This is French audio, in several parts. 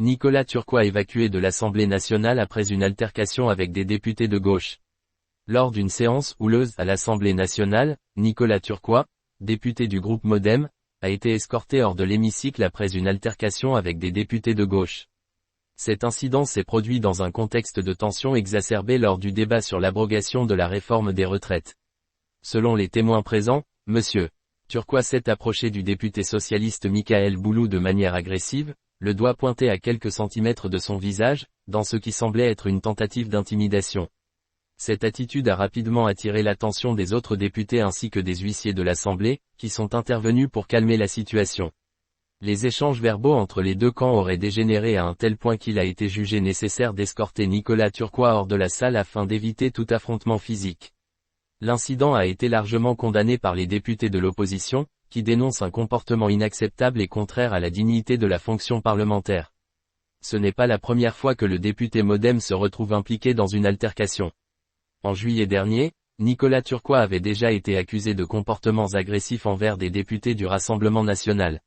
Nicolas Turquois évacué de l'Assemblée nationale après une altercation avec des députés de gauche. Lors d'une séance houleuse à l'Assemblée nationale, Nicolas Turquois, député du groupe MoDem, a été escorté hors de l'hémicycle après une altercation avec des députés de gauche. Cet incident s'est produit dans un contexte de tension exacerbée lors du débat sur l'abrogation de la réforme des retraites. Selon les témoins présents, M. Turquois s'est approché du député socialiste Michael Boulou de manière agressive, le doigt pointé à quelques centimètres de son visage, dans ce qui semblait être une tentative d'intimidation. Cette attitude a rapidement attiré l'attention des autres députés ainsi que des huissiers de l'Assemblée, qui sont intervenus pour calmer la situation. Les échanges verbaux entre les deux camps auraient dégénéré à un tel point qu'il a été jugé nécessaire d'escorter Nicolas Turquois hors de la salle afin d'éviter tout affrontement physique. L'incident a été largement condamné par les députés de l'opposition, qui dénoncent un comportement inacceptable et contraire à la dignité de la fonction parlementaire. Ce n'est pas la première fois que le député MoDem se retrouve impliqué dans une altercation. En juillet dernier, Nicolas Turquois avait déjà été accusé de comportements agressifs envers des députés du Rassemblement national.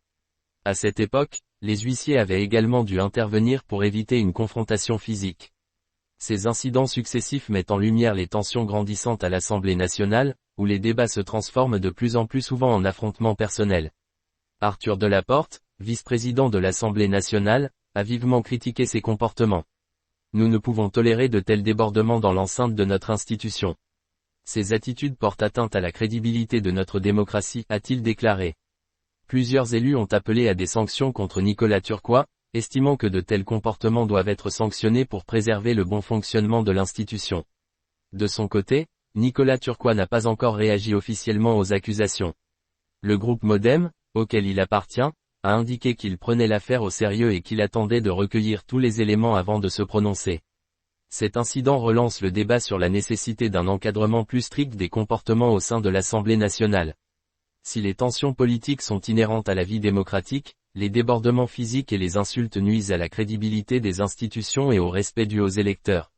À cette époque, les huissiers avaient également dû intervenir pour éviter une confrontation physique. Ces incidents successifs mettent en lumière les tensions grandissantes à l'Assemblée nationale, où les débats se transforment de plus en plus souvent en affrontements personnels. Arthur Delaporte, vice-président de l'Assemblée nationale, a vivement critiqué ces comportements. Nous ne pouvons tolérer de tels débordements dans l'enceinte de notre institution. Ces attitudes portent atteinte à la crédibilité de notre démocratie, a-t-il déclaré. Plusieurs élus ont appelé à des sanctions contre Nicolas Turquois, estimant que de tels comportements doivent être sanctionnés pour préserver le bon fonctionnement de l'institution. De son côté, Nicolas Turquois n'a pas encore réagi officiellement aux accusations. Le groupe MoDem, auquel il appartient, a indiqué qu'il prenait l'affaire au sérieux et qu'il attendait de recueillir tous les éléments avant de se prononcer. Cet incident relance le débat sur la nécessité d'un encadrement plus strict des comportements au sein de l'Assemblée nationale. Si les tensions politiques sont inhérentes à la vie démocratique, les débordements physiques et les insultes nuisent à la crédibilité des institutions et au respect dû aux électeurs.